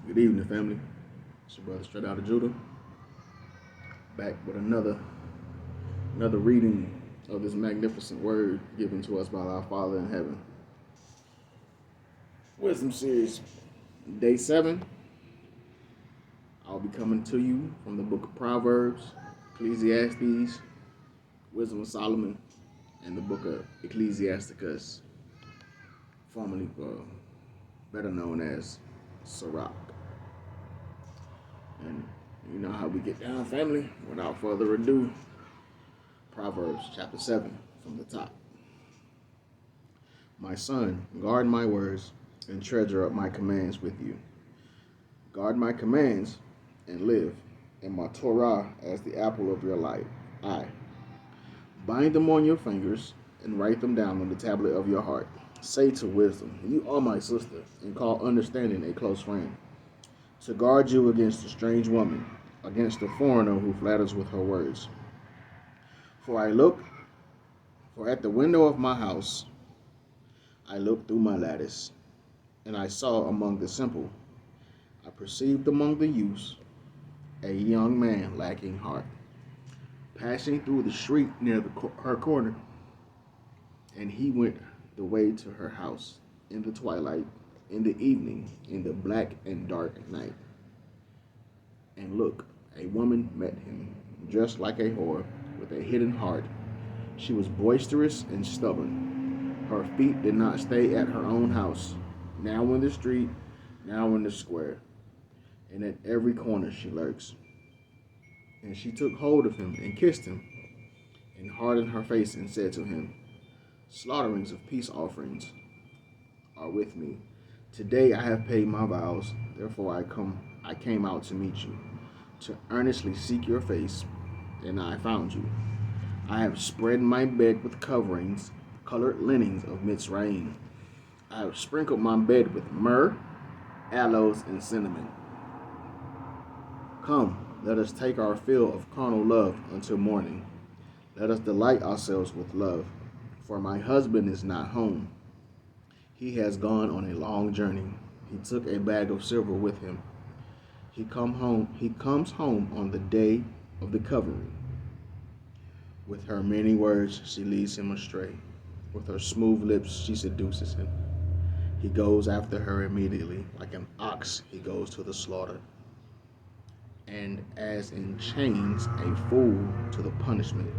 Good evening, family. It's your brother straight out of Judah, back with another reading of this magnificent word given to us by our Father in heaven. Wisdom series, day 7. I'll be coming to you from the book of Proverbs, Ecclesiastes, Wisdom of Solomon, and the book of Ecclesiasticus, formerly better known as Sirach. And you know how we get down, family. Without further ado, Proverbs chapter 7 from the top. My son, guard my words and treasure up my commands with you. Guard my commands and live, and my Torah as the apple of your eye. Bind them on your fingers and write them down on the tablet of your heart. Say to wisdom, you are my sister, and call understanding a close friend. To guard you against a strange woman, against the foreigner who flatters with her words. For at the window of my house, I looked through my lattice, and I saw among the simple, I perceived among the youths a young man lacking heart, passing through the street near her corner, and he went the way to her house in the twilight, in the evening, in the black and dark night. And look, a woman met him, dressed like a whore, with a hidden heart. She was boisterous and stubborn. Her feet did not stay at her own house. Now in the street, now in the square, and at every corner she lurks. And she took hold of him and kissed him, and hardened her face and said to him, slaughterings of peace offerings are with me. Today I have paid my vows, therefore I came out to meet you, to earnestly seek your face, and I found you. I have spread my bed with coverings, colored linens of Mitzrayim. I have sprinkled my bed with myrrh, aloes, and cinnamon. Come, let us take our fill of carnal love until morning. Let us delight ourselves with love, for my husband is not home. He has gone on a long journey. He took a bag of silver with him. He comes home on the day of the covering. With her many words, she leads him astray. With her smooth lips, she seduces him. He goes after her immediately. Like an ox, he goes to the slaughter. And as in chains, a fool to the punishment,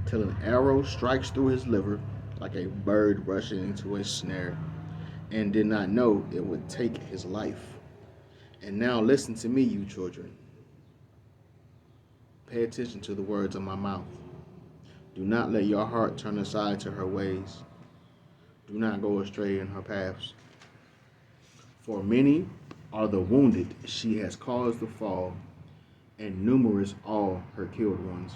till an arrow strikes through his liver, like a bird rushing into a snare, and did not know it would take his life. And now listen to me, you children. Pay attention to the words of my mouth. Do not let your heart turn aside to her ways. Do not go astray in her paths. For many are the wounded she has caused to fall, and numerous all her killed ones.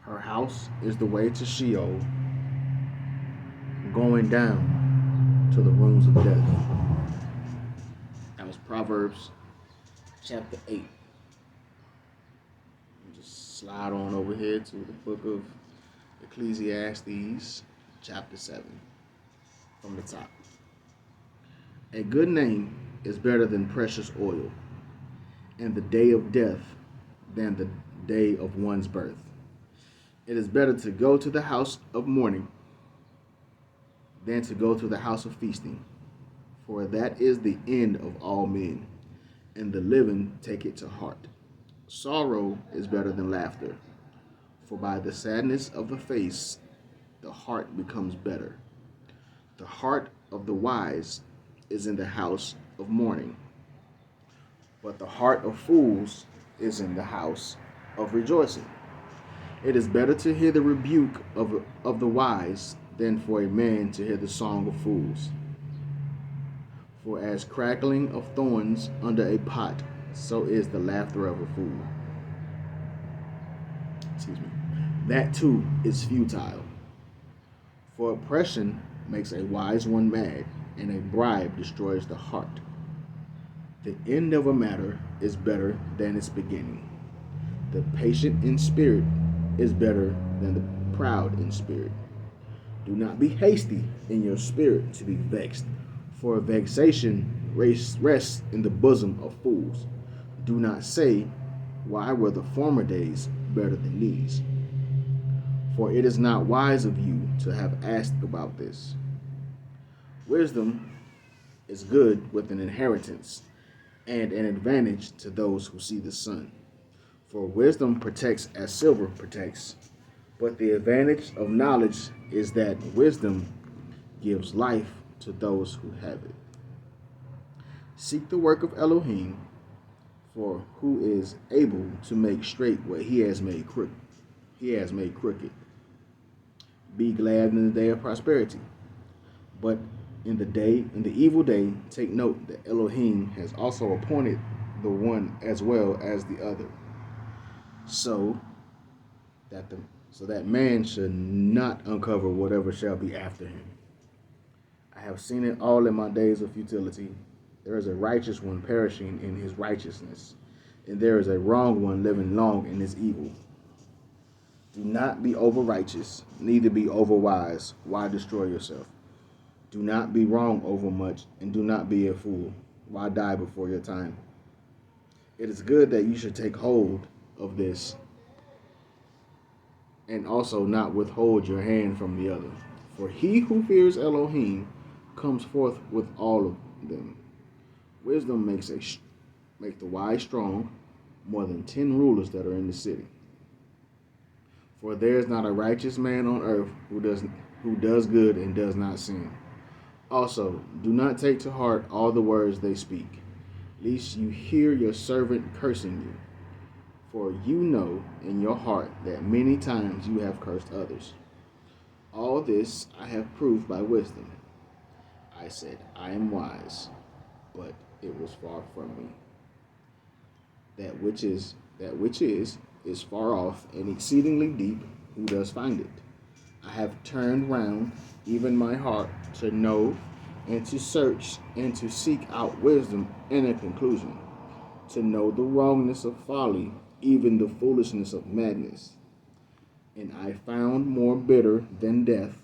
Her house is the way to Sheol, going down to the rooms of death. That was Proverbs chapter 8. Just slide on over here to the book of Ecclesiastes chapter 7 from the top. A good name is better than precious oil, and the day of death than the day of one's birth. It is better to go to the house of mourning than to go to the house of feasting, for that is the end of all men, and the living take it to heart. Sorrow is better than laughter, for by the sadness of the face the heart becomes better. The heart of the wise is in the house of mourning, but the heart of fools is in the house of rejoicing. It is better to hear the rebuke of the wise than for a man to hear the song of fools. For as crackling of thorns under a pot, so is the laughter of a fool. That too is futile. For oppression makes a wise one mad, and a bribe destroys the heart. The end of a matter is better than its beginning. The patient in spirit is better than the proud in spirit. Do not be hasty in your spirit to be vexed, for vexation rests in the bosom of fools. Do not say, why were the former days better than these? For it is not wise of you to have asked about this. Wisdom is good with an inheritance and an advantage to those who see the sun. For wisdom protects as silver protects, but the advantage of knowledge is that wisdom gives life to those who have it. Seek the work of Elohim, for who is able to make straight what he has made crooked. Be glad in the day of prosperity. But in the evil day, take note that Elohim has also appointed the one as well as the other, so that man should not uncover whatever shall be after him. I have seen it all in my days of futility. There is a righteous one perishing in his righteousness, and there is a wrong one living long in his evil. Do not be over righteous, neither be over wise. Why destroy yourself? Do not be wrong over much, and do not be a fool. Why die before your time? It is good that you should take hold of this, and also not withhold your hand from the other. For he who fears Elohim comes forth with all of them. Wisdom makes the wise strong, more than 10 rulers that are in the city. For there is not a righteous man on earth who does good and does not sin. Also, do not take to heart all the words they speak, lest you hear your servant cursing you. For you know in your heart that many times you have cursed others. All this I have proved by wisdom. I said, I am wise, but it was far from me. That which is far off and exceedingly deep. Who does find it? I have turned round even my heart to know and to search and to seek out wisdom and a conclusion, to know the wrongness of folly, even the foolishness of madness. And I found more bitter than death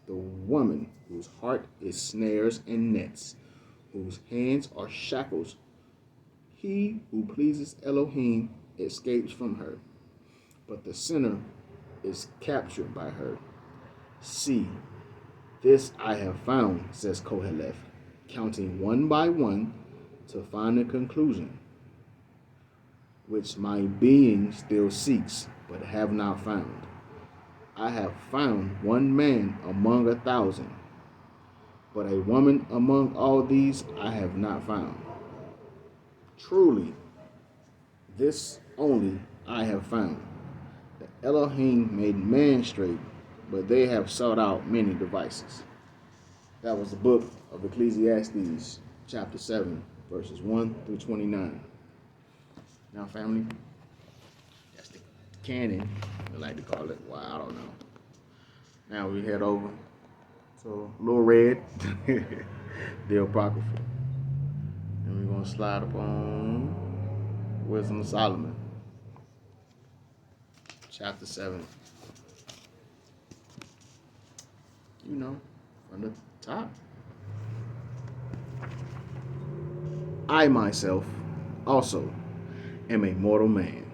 the woman whose heart is snares and nets, whose hands are shackles. He who pleases Elohim escapes from her, but the sinner is captured by her. See, this I have found, says Koheleth, counting one by one to find a conclusion, which my being still seeks, but have not found. I have found one man among 1,000, but a woman among all these I have not found. Truly, this only I have found, that Elohim made man straight, but they have sought out many devices. That was the book of Ecclesiastes, chapter 7, verses 1 through 29. Now, family, that's the canon, we like to call it. Well, I don't know. Now we head over to Little Red, the Apocrypha. And we're going to slide upon Wisdom of Solomon, chapter 7. You know, from the top. I myself also am a mortal man,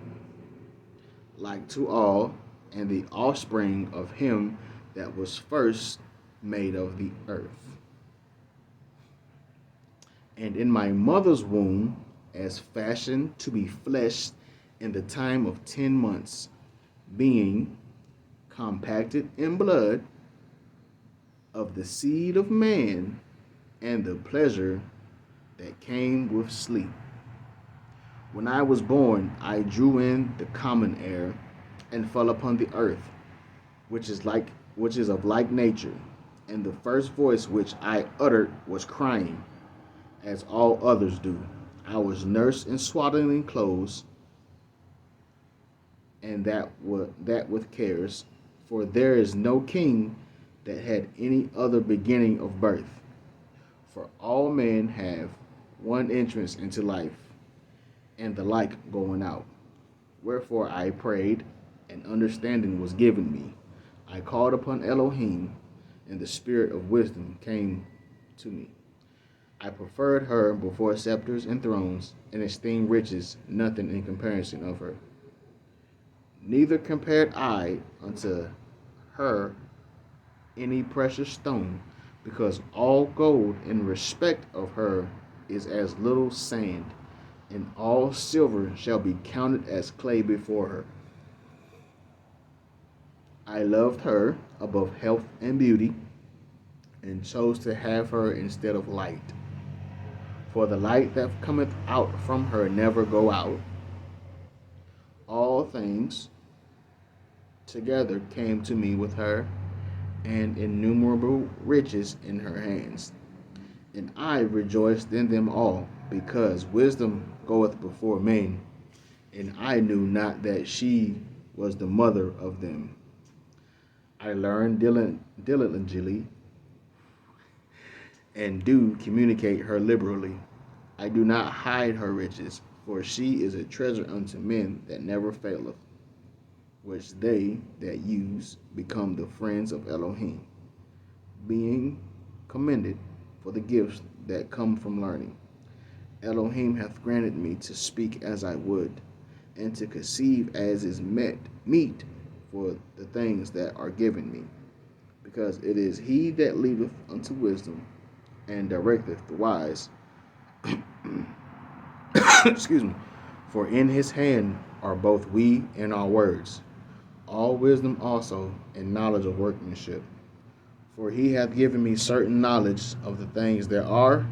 like to all, and the offspring of him that was first made of the earth. And in my mother's womb, as fashioned to be fleshed in the time of 10 months, being compacted in blood of the seed of man and the pleasure that came with sleep. When I was born, I drew in the common air and fell upon the earth, which is of like nature, and the first voice which I uttered was crying, as all others do. I was nursed in swaddling clothes, and that with cares, for there is no king that had any other beginning of birth. For all men have one entrance into life, and the like going out. Wherefore I prayed, and understanding was given me. I called upon Elohim, and the spirit of wisdom came to me. I preferred her before scepters and thrones, and esteemed riches nothing in comparison of her. Neither compared I unto her any precious stone, because all gold in respect of her is as little sand, and all silver shall be counted as clay before her. I loved her above health and beauty, and chose to have her instead of light. For the light that cometh out from her never go out. All things together came to me with her, and innumerable riches in her hands. And I rejoiced in them all, because wisdom goeth before men, and I knew not that she was the mother of them. I learned diligently, and do communicate her liberally. I do not hide her riches, for she is a treasure unto men that never faileth, which they that use become the friends of Elohim, being commended for the gifts that come from learning. Elohim hath granted me to speak as I would, and to conceive as is meet for the things that are given me, because it is he that leadeth unto wisdom, and directeth the wise. Excuse me. For in his hand are both we and our words, all wisdom also, and knowledge of workmanship. For he hath given me certain knowledge of the things that are,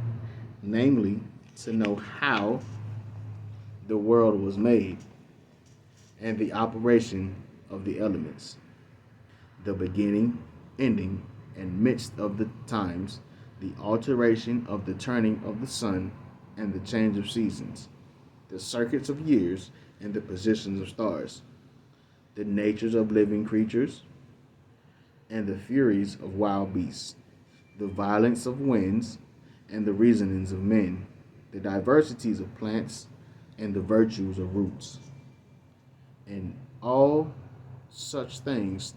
namely, to know how the world was made, and the operation of the elements, the beginning, ending, and midst of the times, the alteration of the turning of the sun, and the change of seasons, the circuits of years, and the positions of stars, the natures of living creatures, and the furies of wild beasts, the violence of winds, and the reasonings of men, the diversities of plants, and the virtues of roots. And all such things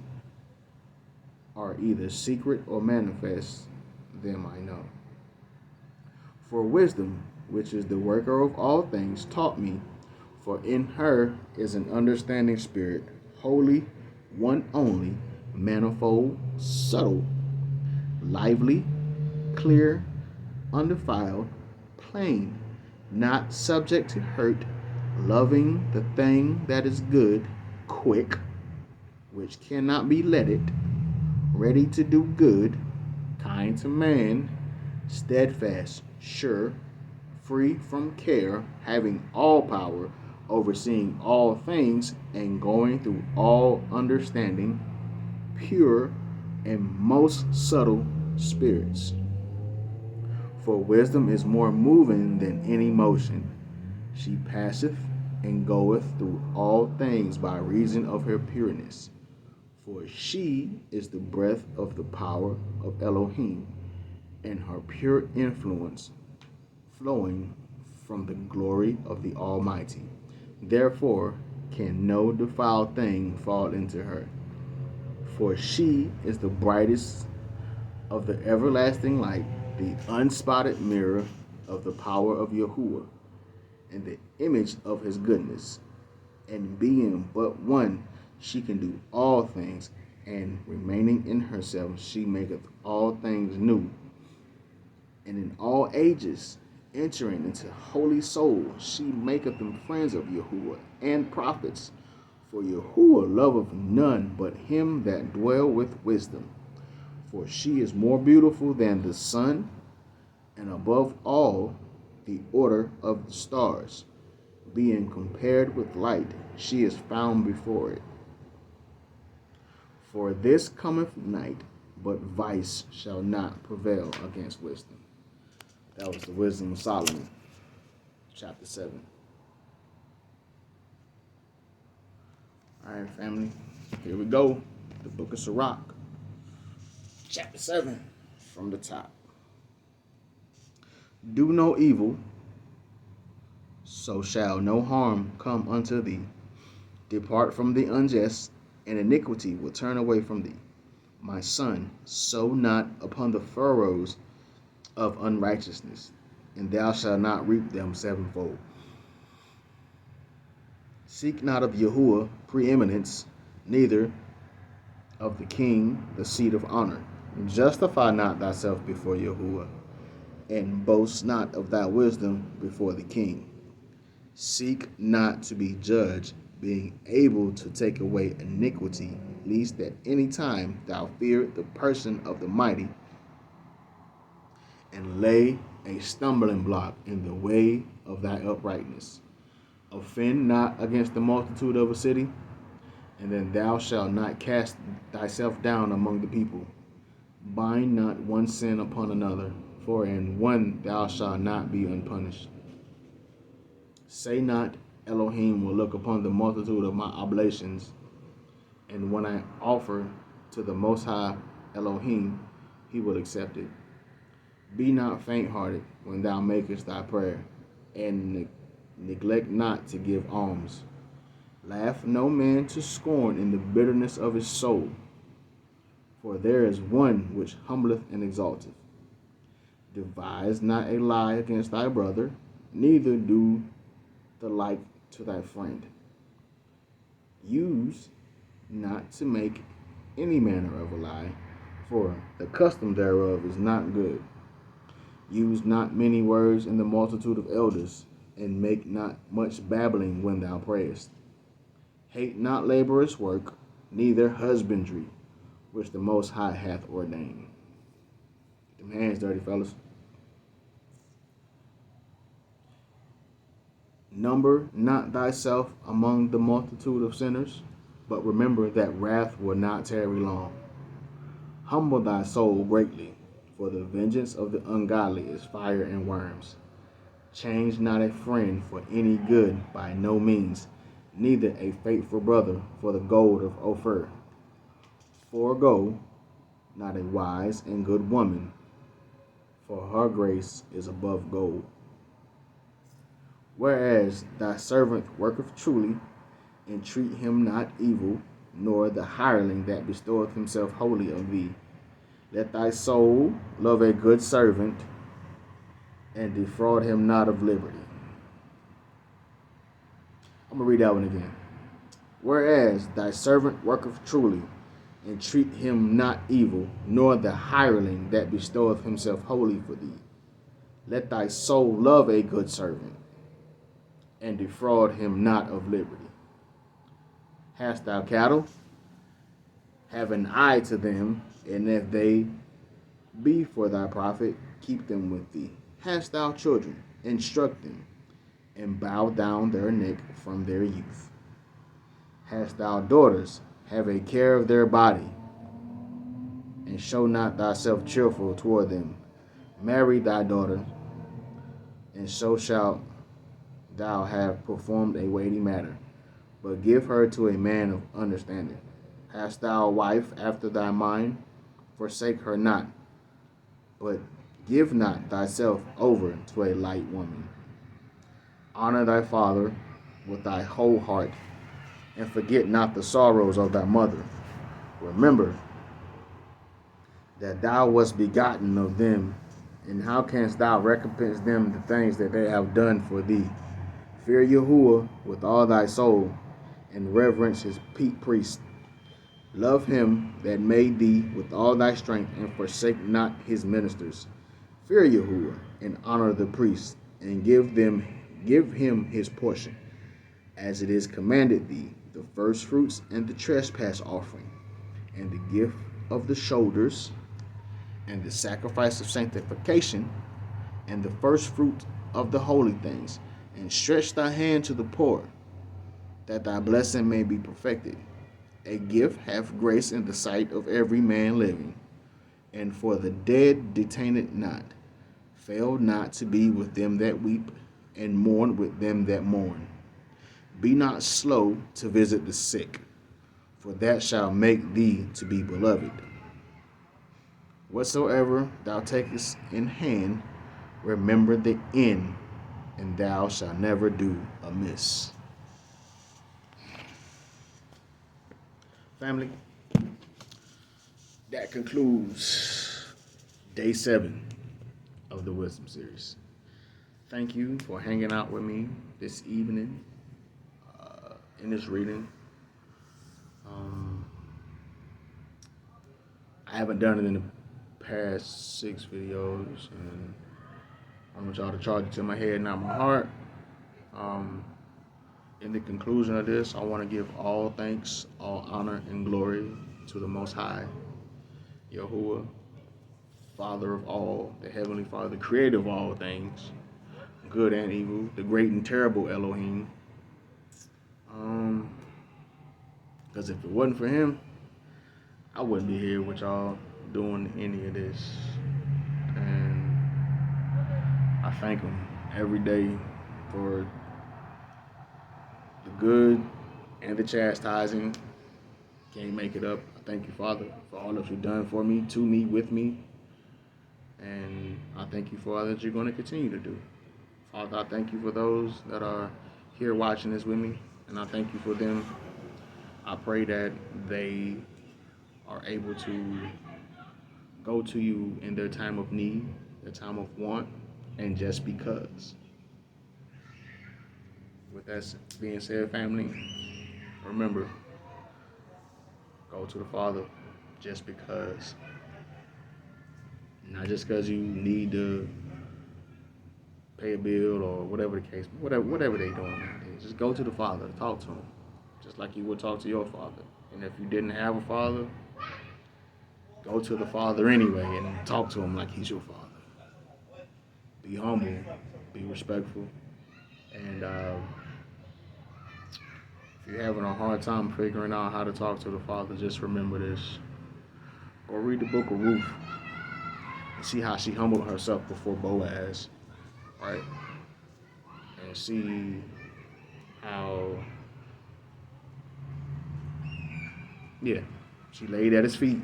are either secret or manifest, them I know. For wisdom, which is the worker of all things, taught me, for in her is an understanding spirit, holy, one only, manifold, subtle, lively, clear, undefiled, plain, not subject to hurt, loving the thing that is good, quick, which cannot be letted, ready to do good, kind to man, steadfast, sure, free from care, having all power, overseeing all things, and going through all understanding, pure and most subtle spirits. For wisdom is more moving than any motion. She passeth and goeth through all things by reason of her pureness. For she is the breath of the power of Elohim, and her pure influence flowing from the glory of the Almighty. Therefore can no defiled thing fall into her. For she is the brightest of the everlasting light, the unspotted mirror of the power of Yahuwah, and the image of his goodness. And being but one, she can do all things, and remaining in herself, she maketh all things new. And in all ages, entering into holy souls, she maketh them friends of Yahuwah and prophets. For Yahuwah loveth none but him that dwell with wisdom. For she is more beautiful than the sun, and above all the order of the stars. Being compared with light, she is found before it. For this cometh night, but vice shall not prevail against wisdom. That was the Wisdom of Solomon, chapter 7. All right, family, here we go. The book of Sirach, chapter 7, from the top. Do no evil, so shall no harm come unto thee. Depart from the unjust, and iniquity will turn away from thee. My son, sow not upon the furrows of unrighteousness, and thou shalt not reap them sevenfold. Seek not of Yahuwah preeminence, neither of the king the seat of honor. Justify not thyself before Yahuwah, and boast not of thy wisdom before the king. Seek not to be judged, being able to take away iniquity, lest at any time thou fear the person of the mighty, and lay a stumbling block in the way of thy uprightness. Offend not against the multitude of a city, and then thou shalt not cast thyself down among the people. Bind not one sin upon another, for in one thou shalt not be unpunished. Say not, Elohim will look upon the multitude of my oblations, and when I offer to the Most High Elohim, he will accept it. Be not faint-hearted when thou makest thy prayer, and neglect not to give alms. Laugh no man to scorn in the bitterness of his soul, for there is one which humbleth and exalteth. Devise not a lie against thy brother, neither do the like to thy friend. Use not to make any manner of a lie, for the custom thereof is not good. Use not many words in the multitude of elders, and make not much babbling when thou prayest. Hate not laborious work, neither husbandry, which the Most High hath ordained. Them hands dirty, fellas. Number not thyself among the multitude of sinners, but remember that wrath will not tarry long. Humble thy soul greatly, for the vengeance of the ungodly is fire and worms. Change not a friend for any good by no means, neither a faithful brother for the gold of Ophir. Forego not a wise and good woman, for her grace is above gold. Whereas thy servant worketh truly, entreat him not evil, nor the hireling that bestoweth himself wholly on thee. Let thy soul love a good servant, and defraud him not of liberty. I'm going to read that one again. Whereas thy servant worketh truly, entreat him not evil, nor the hireling that bestoweth himself wholly for thee. Let thy soul love a good servant, and defraud him not of liberty. Hast thou cattle? Have an eye to them, and if they be for thy profit, keep them with thee. Hast thou children? Instruct them, and bow down their neck from their youth. Hast thou daughters? Have a care of their body, and show not thyself cheerful toward them. Marry thy daughter, and so shalt thou have performed a weighty matter. But give her to a man of understanding. Hast thou a wife after thy mind? Forsake her not, but give not thyself over to a light woman. Honor thy father with thy whole heart, and forget not the sorrows of thy mother. Remember that thou wast begotten of them, and how canst thou recompense them the things that they have done for thee? Fear Yahuwah with all thy soul, and reverence his priest. Love him that made thee with all thy strength, and forsake not his ministers. Fear Yahuwah, and honor the priests, and give him his portion, as it is commanded thee, the first fruits and the trespass offering, and the gift of the shoulders, and the sacrifice of sanctification, and the first fruit of the holy things, and stretch thy hand to the poor, that thy blessing may be perfected. A gift hath grace in the sight of every man living, and for the dead detain it not. Fail not to be with them that weep, and mourn with them that mourn. Be not slow to visit the sick, for that shall make thee to be beloved. Whatsoever thou takest in hand, remember the end, and thou shalt never do amiss. Family, that concludes day 7 of the Wisdom Series. Thank you for hanging out with me this evening in this reading. I haven't done it in the past 6 videos, and I want y'all to charge it to my head, not my heart. In the conclusion of this, I want to give all thanks, all honor, and glory to the Most High, Yahuwah, Father of all, the Heavenly Father, the Creator of all things, good and evil, the great and terrible Elohim. Because if it wasn't for Him, I wouldn't be here with y'all doing any of this. And I thank Him every day for the good and the chastising. Can't make it up. I thank you, Father, for all that you've done for me, to me, with me. And I thank you for all that you're going to continue to do. Father, I thank you for those that are here watching this with me, and I thank you for them. I pray that they are able to go to you in their time of need, their time of want, and just because. With that being said, family, remember, go to the Father just because. Not just because you need to pay a bill or whatever the case, whatever they're doing nowadays. Just go to the Father, talk to Him, just like you would talk to your Father. And if you didn't have a Father, go to the Father anyway and talk to Him like He's your Father. Be humble, be respectful, and if you're having a hard time figuring out how to talk to the Father, just remember this. Go read the book of Ruth and see how she humbled herself before Boaz, right? And see how, she laid at his feet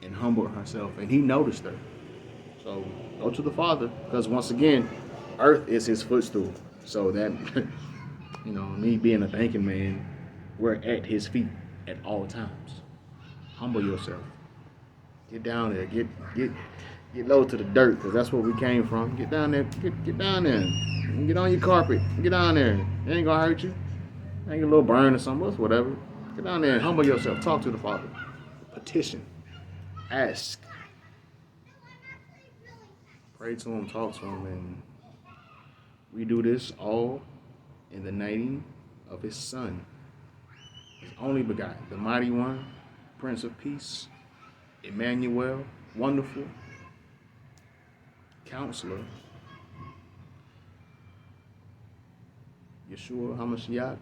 and humbled herself, and he noticed her. So go to the Father, because once again, earth is His footstool. So that, me being a thinking man, we're at His feet at all times. Humble yourself. Get down there. Get low to the dirt, because that's where we came from. Get down there. Get down there. Get on your carpet. Get down there. It ain't gonna hurt you. Ain't a little burn or something. Whatever. Get down there and humble yourself. Talk to the Father. Petition. Ask. Pray to Him. Talk to Him. And we do this all in the naming of His Son, His only begotten, the Mighty One, Prince of Peace, Emmanuel, Wonderful, Counselor, Yeshua HaMashiach.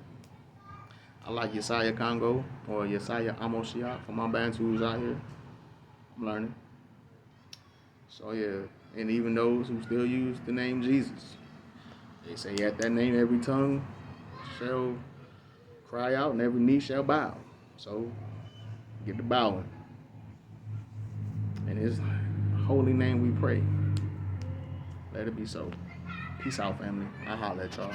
I like Yesiah Congo or Yesiah Amoshiach for my Bantus out here. I'm learning. So and even those who still use the name Jesus, they say at that name every tongue shall cry out and every knee shall bow. So get to bowing. In His holy name we pray. Let it be so. Peace out, family. I'll holler at y'all.